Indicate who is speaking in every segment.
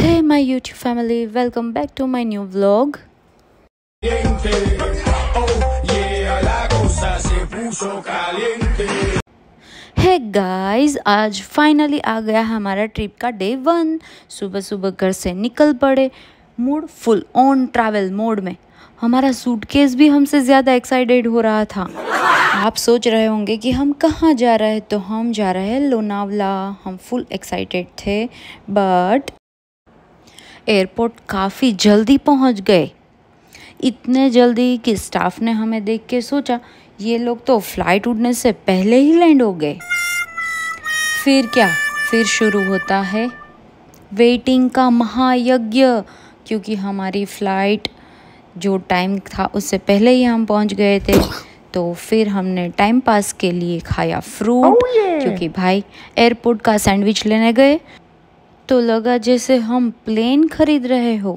Speaker 1: Hey my YouTube family, welcome back to my new vlog. Hey guys, आज finally आ गया हमारा trip का day 1। सुबह सुबह घर से निकल पड़े, mood full on travel mode में। हमारा सूटकेस भी हमसे ज़्यादा एक्साइटेड हो रहा था। आप सोच रहे होंगे कि हम कहाँ जा रहे हैं, तो हम जा रहे हैं लोनावला। हम फुल एक्साइटेड थे, बट एयरपोर्ट काफ़ी जल्दी पहुँच गए। इतने जल्दी कि स्टाफ ने हमें देख के सोचा ये लोग तो फ़्लाइट उड़ने से पहले ही लैंड हो गए। फिर क्या, फिर शुरू होता है वेटिंग का महायज्ञ, क्योंकि हमारी फ़्लाइट जो टाइम था उससे पहले ही हम पहुंच गए थे। तो फिर हमने टाइम पास के लिए खाया फ्रूट, क्योंकि भाई एयरपोर्ट का सैंडविच लेने गए तो लगा जैसे हम प्लेन खरीद रहे हो।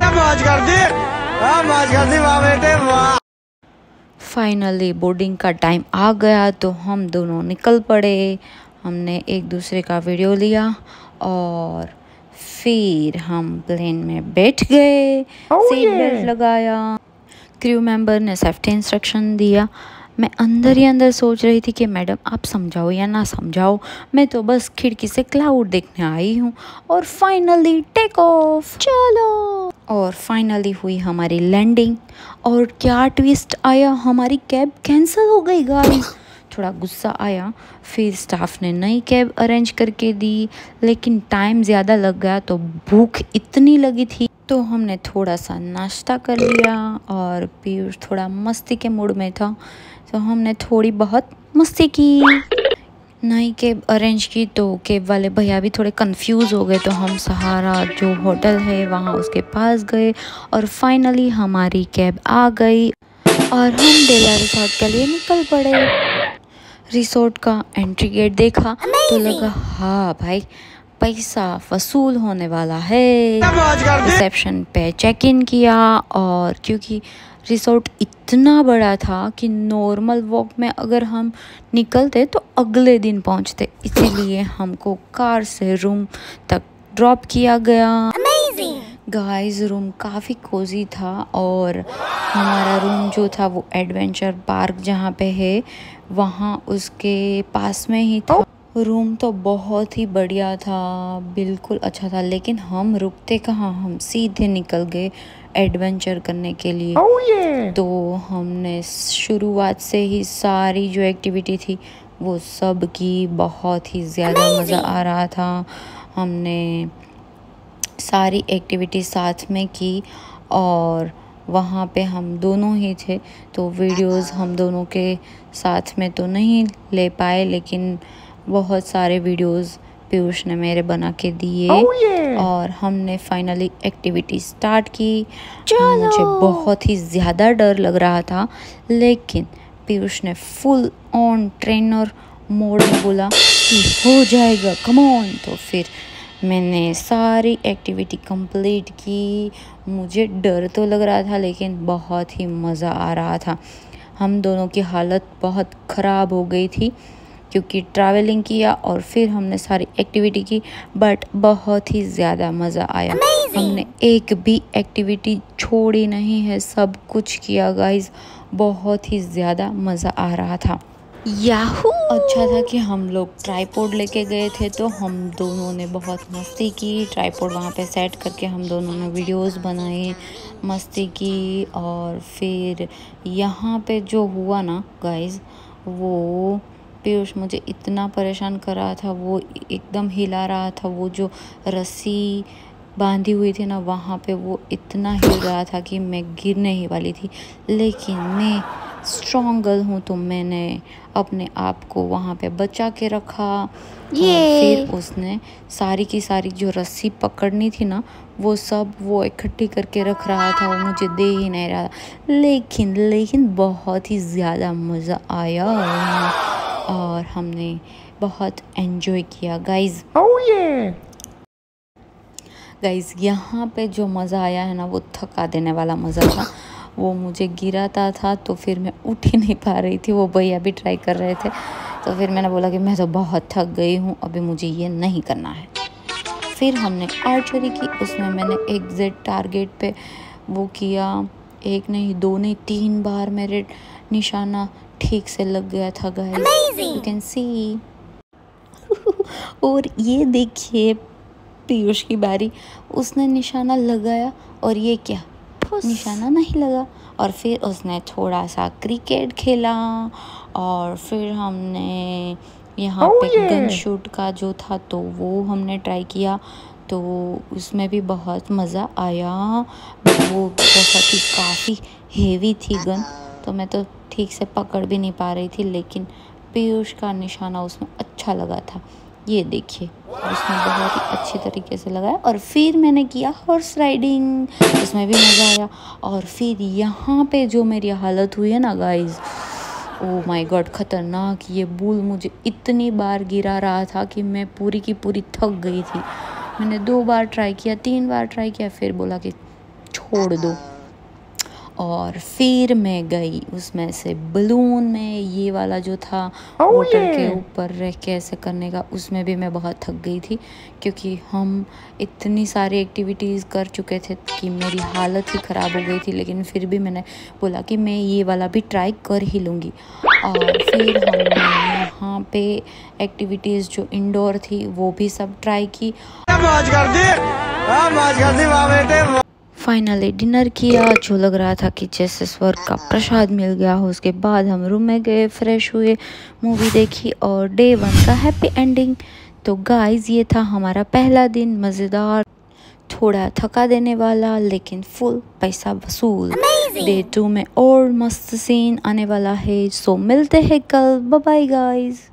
Speaker 1: फाइनली बोर्डिंग का टाइम आ गया तो हम दोनों निकल पड़े। हमने एक दूसरे का वीडियो लिया और फिर हम प्लेन में बैठ गए। सीट बेल्ट लगाया, क्रू मेंबर ने सेफ्टी इंस्ट्रक्शन दिया। मैं अंदर ही अंदर सोच रही थी कि मैडम आप समझाओ या ना समझाओ, मैं तो बस खिड़की से क्लाउड देखने आई हूँ। और फाइनली टेक ऑफ, चलो। और फाइनली हुई हमारी लैंडिंग। और क्या ट्विस्ट आया, हमारी कैब कैंसिल हो गई गाइस। थोड़ा गुस्सा आया। फिर स्टाफ ने नई कैब अरेंज करके दी, लेकिन टाइम ज़्यादा लग गया तो भूख इतनी लगी थी तो हमने थोड़ा सा नाश्ता कर लिया। और पीयूष थोड़ा मस्ती के मूड में था तो हमने थोड़ी बहुत मस्ती की। नई कैब अरेंज की तो कैब वाले भैया भी थोड़े कंफ्यूज हो गए, तो हम सहारा जो होटल है वहाँ उसके पास गए और फाइनली हमारी कैब आ गई और हम डेला रिसोर्ट के लिए निकल पड़े। रिसोर्ट का एंट्री गेट देखा तो लगा हाँ भाई पैसा वसूल होने वाला है। रिसेप्शन पे चेक इन किया और क्योंकि रिसोर्ट इतना बड़ा था कि नॉर्मल वॉक में अगर हम निकलते तो अगले दिन पहुंचते, इसीलिए हमको कार से रूम तक ड्रॉप किया गया। गाइस रूम काफ़ी कोजी था और हमारा रूम जो था वो एडवेंचर पार्क जहाँ पे है वहाँ उसके पास में ही था। रूम तो बहुत ही बढ़िया था, बिल्कुल अच्छा था, लेकिन हम रुकते कहाँ, हम सीधे निकल गए एडवेंचर करने के लिए। तो हमने शुरुआत से ही सारी जो एक्टिविटी थी वो सब की, बहुत ही ज़्यादा मज़ा आ रहा था। हमने सारी एक्टिविटी साथ में की और वहाँ पे हम दोनों ही थे तो वीडियोस हम दोनों के साथ में तो नहीं ले पाए, लेकिन बहुत सारे वीडियोस पीयूष ने मेरे बना के दिए। और हमने फाइनली एक्टिविटी स्टार्ट की। मुझे बहुत ही ज़्यादा डर लग रहा था, लेकिन पीयूष ने फुल ऑन ट्रेनर मोड में बोला कि हो जाएगा, कम ऑन। तो फिर मैंने सारी एक्टिविटी कंप्लीट की। मुझे डर तो लग रहा था लेकिन बहुत ही मज़ा आ रहा था। हम दोनों की हालत बहुत ख़राब हो गई थी क्योंकि ट्रैवलिंग किया और फिर हमने सारी एक्टिविटी की, बट बहुत ही ज़्यादा मज़ा आया। हमने एक भी एक्टिविटी छोड़ी नहीं है, सब कुछ किया गाइस। बहुत ही ज़्यादा मज़ा आ रहा था। याहू! अच्छा था कि हम लोग ट्राइपॉड लेके गए थे तो हम दोनों ने बहुत मस्ती की। ट्राइपॉड वहाँ पे सेट करके हम दोनों ने वीडियोस बनाए, मस्ती की। और फिर यहाँ पे जो हुआ ना गाइस, वो पीयूष मुझे इतना परेशान कर रहा था, वो एकदम हिला रहा था। वो जो रस्सी बांधी हुई थी ना वहाँ पे वो इतना हिल रहा था कि मैं गिरने ही वाली थी, लेकिन मैं स्ट्रॉन्ग गर्ल हूँ तो मैंने अपने आप को वहाँ पे बचा के रखा। और फिर उसने सारी की सारी जो रस्सी पकड़नी थी ना वो सब वो इकट्ठी करके रख रहा था, वो मुझे दे ही नहीं रहा। लेकिन बहुत ही ज़्यादा मज़ा आया और हमने बहुत एंजॉय किया गाइज। गाइज यहाँ पे जो मज़ा आया है ना वो थका देने वाला मज़ा था। वो मुझे गिराता था तो फिर मैं उठ ही नहीं पा रही थी। वो भैया भी ट्राई कर रहे थे तो फिर मैंने बोला कि मैं तो बहुत थक गई हूँ, अभी मुझे ये नहीं करना है। फिर हमने आर्चरी की, उसमें मैंने एग्जैक्ट टारगेट पे वो किया, 1 नहीं 2 नहीं 3 बार मेरे निशाना ठीक से लग गया था गाइस, यू कैन सी। और ये देखिए पीयूष की बारी, उसने निशाना लगाया और ये क्या, निशाना नहीं लगा। और फिर उसने थोड़ा सा क्रिकेट खेला और फिर हमने यहाँ पे गन शूट का जो था तो वो हमने ट्राई किया, तो उसमें भी बहुत मज़ा आया। वो बहुत ही काफ़ी हेवी थी गन, तो मैं तो ठीक से पकड़ भी नहीं पा रही थी, लेकिन पीयूष का निशाना उसमें अच्छा लगा था। ये देखिए उसने बहुत ही अच्छी तरीके से लगाया। और फिर मैंने किया हॉर्स राइडिंग, उसमें भी मज़ा आया। और फिर यहाँ पे जो मेरी हालत हुई है ना गाइस, ओह माय गॉड, ख़तरनाक। ये बुल मुझे इतनी बार गिरा रहा था कि मैं पूरी की पूरी थक गई थी। मैंने 2 बार ट्राई किया, 3 बार ट्राई किया, फिर बोला कि छोड़ दो। और फिर मैं गई उसमें से बलून में, ये वाला जो था वाटर के ऊपर रह के ऐसे करने का, उसमें भी मैं बहुत थक गई थी, क्योंकि हम इतनी सारी एक्टिविटीज़ कर चुके थे कि मेरी हालत ही ख़राब हो गई थी। लेकिन फिर भी मैंने बोला कि मैं ये वाला भी ट्राई कर ही लूँगी। और फिर हमने यहाँ पे एक्टिविटीज़ जो इंडोर थी वो भी सब ट्राई की। फाइनली डिनर किया, जो लग रहा था कि जैसे स्वर्ग का प्रसाद मिल गया हो। उसके बाद हम रूम में गए, फ्रेश हुए, मूवी देखी और डे 1 का हैप्पी एंडिंग। तो गाइस ये था हमारा पहला दिन, मज़ेदार, थोड़ा थका देने वाला लेकिन फुल पैसा वसूल। डे 2 में और मस्त सीन आने वाला है, सो मिलते हैं कल। Bye bye guys.